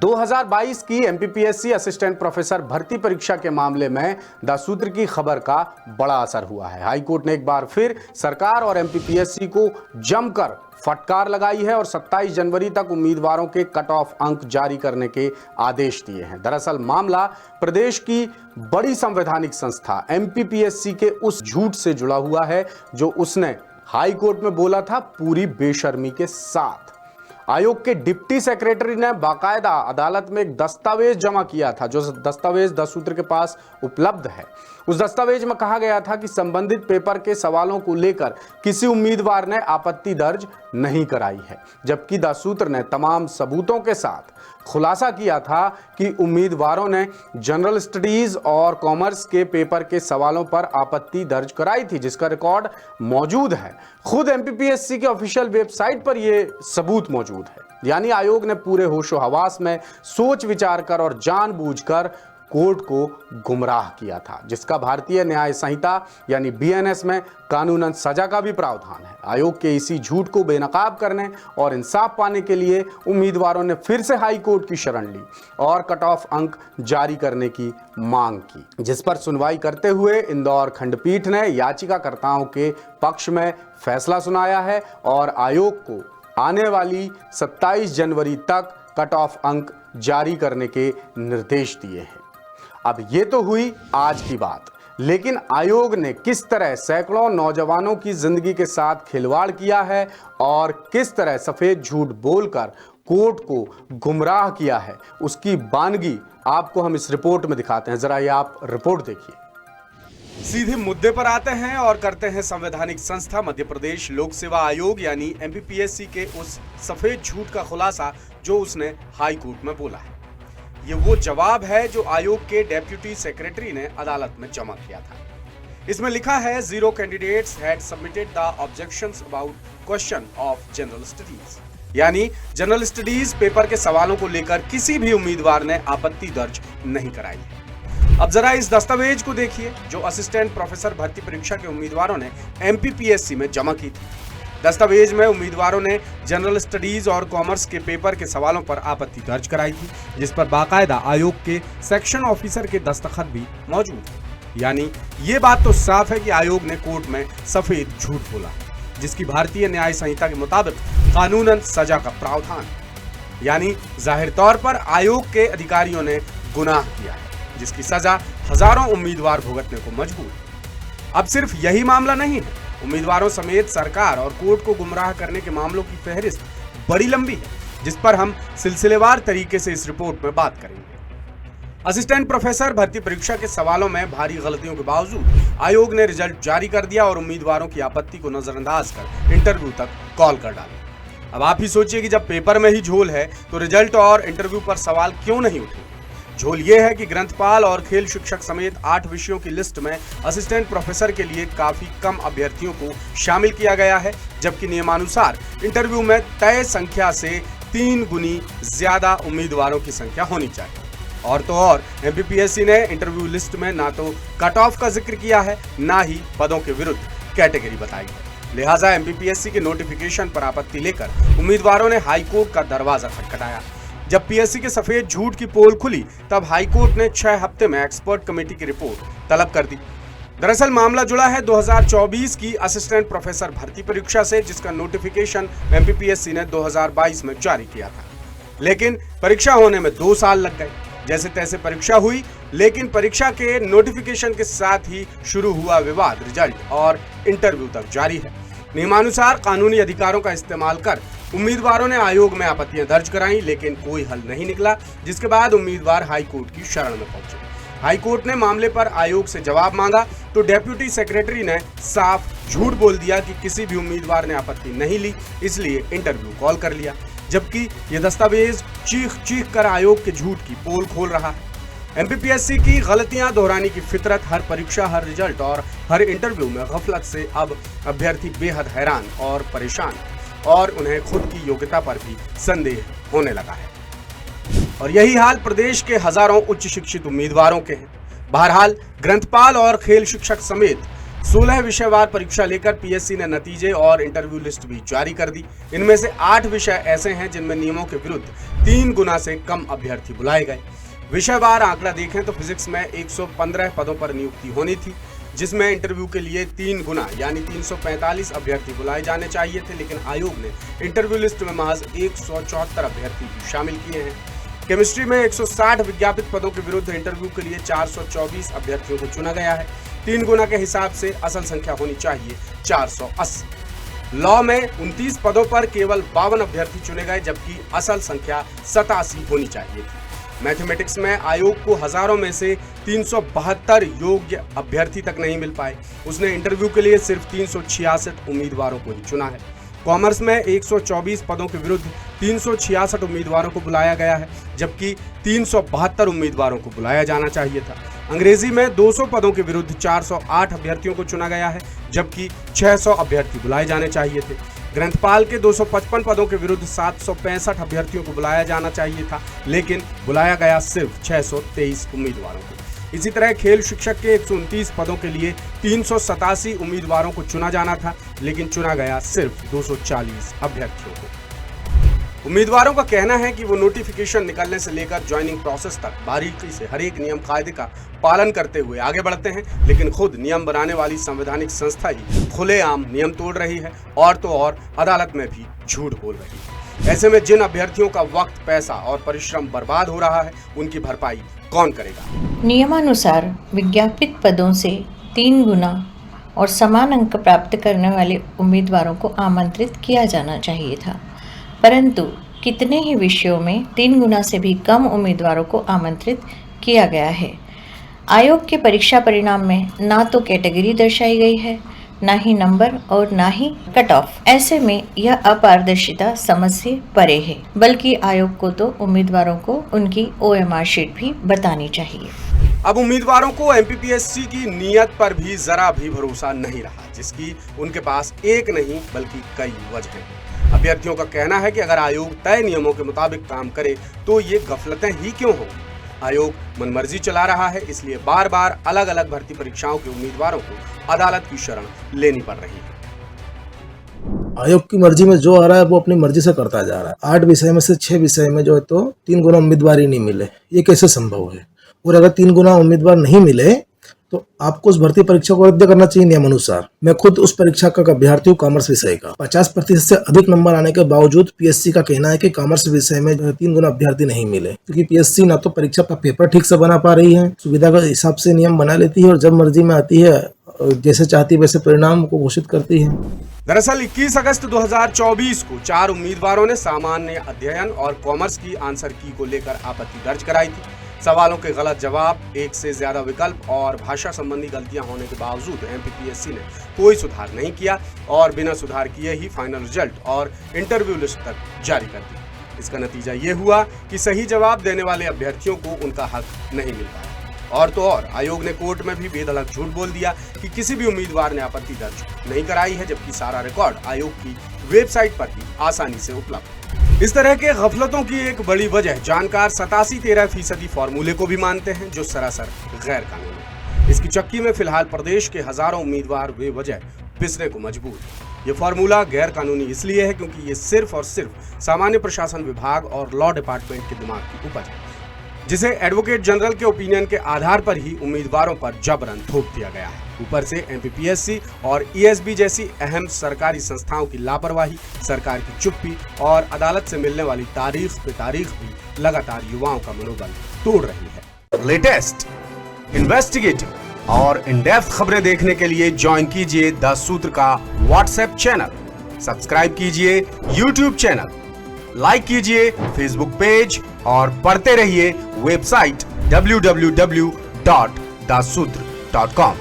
2022 की MPPSC assistant professor भर्ती परीक्षा के मामले में द सूत्र की खबर का बड़ा असर हुआ है। हाईकोर्ट ने एक बार फिर सरकार और एमपीपीएससी को जमकर फटकार लगाई है और 27 जनवरी तक उम्मीदवारों के कट ऑफ अंक जारी करने के आदेश दिए हैं। दरअसल मामला प्रदेश की बड़ी संवैधानिक संस्था एमपीपीएससी के उस झूठ से जुड़ा हुआ है जो उसने हाईकोर्ट में बोला था पूरी बेशर्मी के साथ। आयोग के डिप्टी सेक्रेटरी ने बाकायदा अदालत में एक दस्तावेज जमा किया था, जो दस्तावेज द सूत्र के पास उपलब्ध है। उस दस्तावेज में कहा गया था कि संबंधित पेपर के सवालों को लेकर किसी उम्मीदवार ने आपत्ति दर्ज नहीं कराई है, जबकि द सूत्र ने तमाम सबूतों के साथ खुलासा किया था कि उम्मीदवारों ने जनरल स्टडीज और कॉमर्स के पेपर के सवालों पर आपत्ति दर्ज कराई थी, जिसका रिकॉर्ड मौजूद है। खुद एमपीपीएससी के ऑफिशियल वेबसाइट पर यह सबूत मौजूद है। यानी आयोग ने पूरे होशो हवास में सोच विचार कर और जानबूझकर कोर्ट को गुमराह किया था, जिसका भारतीय न्याय संहिता यानी बीएनएस में कानूनन सजा का भी प्रावधान है। आयोग के इसी झूठ को बेनकाब करने और इंसाफ पाने के लिए उम्मीदवारों ने फिर से हाई कोर्ट की शरण ली और कट ऑफ अंक जारी करने की मांग की, जिस पर सुनवाई करते हुए इंदौर खंडपीठ ने याचिकाकर्ताओं के पक्ष में फैसला सुनाया है और आयोग को आने वाली 27 जनवरी तक कट ऑफ अंक जारी करने के निर्देश दिए हैं। अब ये तो हुई आज की बात, लेकिन आयोग ने किस तरह सैकड़ों नौजवानों की जिंदगी के साथ खिलवाड़ किया है और किस तरह सफेद झूठ बोलकर कोर्ट को गुमराह किया है, उसकी बानगी आपको हम इस रिपोर्ट में दिखाते हैं। जरा ये आप रिपोर्ट देखिए। सीधे मुद्दे पर आते हैं और करते हैं संवैधानिक संस्था मध्य प्रदेश लोक सेवा आयोग यानी एमपीपीएससी के उस सफेद झूठ का खुलासा जो उसने हाई कोर्ट में बोला है। ये वो जवाब है जो आयोग के डेप्यूटी सेक्रेटरी ने अदालत में जमा किया था। इसमें लिखा है 0 candidates had submitted the objections about question of general studies, यानी जनरल स्टडीज पेपर के सवालों को लेकर किसी भी उम्मीदवार ने आपत्ति दर्ज नहीं कराई है। अब जरा इस दस्तावेज को देखिए जो असिस्टेंट प्रोफेसर भर्ती परीक्षा के उम्मीदवारों ने एमपीपीएससी में जमा की थी। दस्तावेज में उम्मीदवारों ने जनरल स्टडीज और कॉमर्स के पेपर के सवालों पर आपत्ति दर्ज कराई थी, जिस पर बाकायदा आयोग के सेक्शन ऑफिसर के दस्तखत भी मौजूद है। यानी ये बात तो साफ है कि आयोग ने कोर्ट में सफेद झूठ बोला, जिसकी भारतीय न्याय संहिता के मुताबिक कानूनन सजा का प्रावधान है। यानी जाहिर तौर पर आयोग के अधिकारियों ने गुनाह किया है, जिसकी सजा हजारों उम्मीदवार भुगतने को मजबूर। अब सिर्फ यही मामला नहीं है, उम्मीदवारों समेत सरकार और कोर्ट को गुमराह करने के मामलों की फहरिस्त बड़ी लंबी है, जिस पर हम सिलसिलेवार तरीके से इस रिपोर्ट में बात करेंगे। असिस्टेंट प्रोफेसर भर्ती परीक्षा के सवालों में भारी गलतियों के बावजूद आयोग ने रिजल्ट जारी कर दिया और उम्मीदवारों की आपत्ति को नजरअंदाज कर इंटरव्यू तक कॉल कर डाला। अब आप ही सोचिए कि जब पेपर में ही झोल है तो रिजल्ट और इंटरव्यू पर सवाल क्यों नहीं उठे। झोल यह है कि ग्रंथपाल और खेल शिक्षक समेत 8 विषयों की लिस्ट में असिस्टेंट प्रोफेसर के लिए काफी कम अभ्यर्थियों को शामिल किया गया है, जबकि नियमानुसार इंटरव्यू में तय संख्या से 3 गुनी ज्यादा उम्मीदवारों की संख्या होनी चाहिए। और तो और एमपीपीएससी ने इंटरव्यू लिस्ट में ना तो कट ऑफ का जिक्र किया है, ना ही पदों के विरुद्ध कैटेगरी बताई है। लिहाजा एमपीपीएससी के नोटिफिकेशन पर आपत्ति लेकर उम्मीदवारों ने हाईकोर्ट का दरवाजा खटखटाया। जब पीएससी के सफेद झूठ की पोल खुली तब हाईकोर्ट ने 6 हफ्ते में एक्सपर्ट कमेटी की रिपोर्ट तलब कर दी। दरअसल मामला जुड़ा है 2024 की असिस्टेंट प्रोफेसर भर्ती परीक्षा से, जिसका नोटिफिकेशन एमपीपीएससी ने 2022 में जारी किया था, लेकिन परीक्षा होने में 2 साल लग गए। जैसे तैसे परीक्षा हुई, लेकिन परीक्षा के नोटिफिकेशन के साथ ही शुरू हुआ विवाद रिजल्ट और इंटरव्यू तक जारी है। नियमानुसार कानूनी अधिकारों का इस्तेमाल कर उम्मीदवारों ने आयोग में आपत्तियां दर्ज कराई, लेकिन कोई हल नहीं निकला, जिसके बाद उम्मीदवार हाईकोर्ट की शरण में पहुंचे। हाईकोर्ट ने मामले पर आयोग से जवाब मांगा तो डेप्यूटी सेक्रेटरी ने साफ झूठ बोल दिया कि किसी भी उम्मीदवार ने आपत्ति नहीं ली, इसलिए इंटरव्यू कॉल कर लिया, जबकि यह दस्तावेज चीख कर आयोग के झूठ की पोल खोल रहा है। एमपीपीएससी की गलतियां दोहराने की फितरत हर परीक्षा, हर रिजल्ट और हर इंटरव्यू में गफलत से अब अभ्यर्थी बेहद हैरान और परेशान और उन्हें खुद की योग्यता पर भी संदेह होने लगा है। और यही हाल प्रदेश के हजारों उच्च शिक्षित उम्मीदवारों के हैं। बहरहाल ग्रंथपाल और खेल शिक्षक समेत 16 विषयवार परीक्षा लेकर पीएससी ने नतीजे और इंटरव्यू लिस्ट भी जारी कर दी। इनमें से 8 विषय ऐसे हैं जिनमें नियमों के विरुद्ध 3 गुना से कम अभ्यर्थी बुलाए गए। विषयवार आंकड़ा देखें तो फिजिक्स में 115 पदों पर नियुक्ति होनी थी, जिसमें इंटरव्यू के लिए 3 गुना यानी 345 अभ्यर्थी बुलाए जाने चाहिए थे, लेकिन आयोग ने इंटरव्यू लिस्ट में महज 174 अभ्यर्थी शामिल किए हैं। केमिस्ट्री में 160 विज्ञापित पदों के विरुद्ध इंटरव्यू के लिए 424 अभ्यर्थियों को चुना गया है। 3 गुना के हिसाब से असल संख्या होनी चाहिए 480। लॉ में 29 पदों पर केवल 52 अभ्यर्थी चुने गए, जबकि असल संख्या 87 होनी चाहिए थी। मैथमेटिक्स में आयोग को हजारों में से 372 योग्य अभ्यर्थी तक नहीं मिल पाए। उसने इंटरव्यू के लिए सिर्फ 366 उम्मीदवारों को ही चुना है। कॉमर्स में 124 पदों के विरुद्ध 366 उम्मीदवारों को बुलाया गया है, जबकि 372 उम्मीदवारों को बुलाया जाना चाहिए था। अंग्रेजी में 200 पदों के विरुद्ध 408 अभ्यर्थियों को चुना गया है, जबकि 600 अभ्यर्थी बुलाए जाने चाहिए थे। ग्रंथपाल के 255 पदों के विरुद्ध 765 अभ्यर्थियों को बुलाया जाना चाहिए था, लेकिन बुलाया गया सिर्फ 623 उम्मीदवारों को। इसी तरह खेल शिक्षक के 129 पदों के लिए 387 उम्मीदवारों को चुना जाना था, लेकिन चुना गया सिर्फ 240 अभ्यर्थियों को। उम्मीदवारों का कहना है कि वो नोटिफिकेशन निकलने से लेकर ज्वाइनिंग प्रोसेस तक बारीकी से हर एक नियम कायदे का पालन करते हुए आगे बढ़ते हैं, लेकिन खुद नियम बनाने वाली संवैधानिक संस्था ही खुलेआम नियम तोड़ रही है और तो और अदालत में भी झूठ बोल रही है। ऐसे में जिन अभ्यर्थियों का वक्त, पैसा और परिश्रम बर्बाद हो रहा है, उनकी भरपाई कौन करेगा? नियमानुसार विज्ञापित पदों से 3 गुना और समान अंक प्राप्त करने वाले उम्मीदवारों को आमंत्रित किया जाना चाहिए था, परंतु कितने ही विषयों में 3 गुना से भी कम उम्मीदवारों को आमंत्रित किया गया है। आयोग के परीक्षा परिणाम में ना तो कैटेगरी दर्शाई गई है, ना ही नंबर और ना ही कट ऑफ। ऐसे में यह अपारदर्शिता समझ से परे है, बल्कि आयोग को तो उम्मीदवारों को उनकी OMR शीट भी बतानी चाहिए। अब उम्मीदवारों को एमपीपीएससी की नीयत पर भी जरा भी भरोसा नहीं रहा, जिसकी उनके पास एक नहीं बल्कि कई वजह हैं। अभ्यर्थियों का कहना है कि अगर आयोग तय नियमों के मुताबिक काम करे तो ये गफलतें ही क्यों हो। आयोग मनमर्जी चला रहा है, इसलिए बार बार अलग अलग भर्ती परीक्षाओं के उम्मीदवारों को अदालत की शरण लेनी पड़ रही है। आयोग की मर्जी में जो आ रहा है वो अपनी मर्जी से करता जा रहा है। 8 विषय में से 6 विषय में जो है तो 3 गुना उम्मीदवार ही नहीं मिले, ये कैसे संभव है? और अगर 3 गुना उम्मीदवार नहीं मिले तो आपको उस भर्ती परीक्षा को रद्द करना चाहिए नियम अनुसार। मैं खुद उस परीक्षा का अभ्यर्थी हूँ, कॉमर्स विषय का। 50% से अधिक नंबर आने के बावजूद पीएससी का कहना है कि कॉमर्स विषय में 3 गुना अभ्यर्थी नहीं मिले, क्योंकि पीएससी ना तो परीक्षा का पेपर ठीक से बना पा रही है, सुविधा के हिसाब से नियम बना लेती है और जब मर्जी में आती है जैसे चाहती वैसे परिणाम को घोषित करती है। दरअसल 21 अगस्त 2024 को 4 उम्मीदवारों ने सामान्य अध्ययन और कॉमर्स की आंसर की को लेकर आपत्ति दर्ज कराई थी। सवालों के गलत जवाब, एक से ज्यादा विकल्प और भाषा संबंधी गलतियां होने के बावजूद एमपीपीएससी ने कोई सुधार नहीं किया और बिना सुधार किए ही फाइनल रिजल्ट और इंटरव्यू लिस्ट तक जारी कर दी। इसका नतीजा ये हुआ कि सही जवाब देने वाले अभ्यर्थियों को उनका हक नहीं मिल पाया। और तो और आयोग ने कोर्ट में भी बेधड़क झूठ बोल दिया कि किसी भी उम्मीदवार ने आपत्ति दर्ज नहीं कराई है, जबकि सारा रिकॉर्ड आयोग की वेबसाइट पर ही आसानी से उपलब्ध। इस तरह के गफलतों की एक बड़ी वजह जानकार 87-13% फॉर्मूले को भी मानते हैं, जो सरासर गैर कानूनी। इसकी चक्की में फिलहाल प्रदेश के हजारों उम्मीदवार बेवजह पिसने को मजबूर है। ये फॉर्मूला गैर कानूनी इसलिए है क्योंकि ये सिर्फ और सिर्फ सामान्य प्रशासन विभाग और लॉ डिपार्टमेंट के दिमाग की उपज है, जिसे एडवोकेट जनरल के ओपिनियन के आधार पर ही उम्मीदवारों पर जबरन थोप दिया गया है। ऊपर से एमपीपीएससी और ईएसबी जैसी अहम सरकारी संस्थाओं की लापरवाही, सरकार की चुप्पी और अदालत से मिलने वाली तारीख पे तारीख भी लगातार युवाओं का मनोबल तोड़ रही है। लेटेस्ट, इन्वेस्टिगेटिव और इन डेप्थ खबरें देखने के लिए ज्वाइन कीजिए द सूत्र का व्हाट्सएप चैनल, सब्सक्राइब कीजिए यूट्यूब चैनल, लाइक कीजिए फेसबुक पेज और पढ़ते रहिए वेबसाइट www.dasudr.com।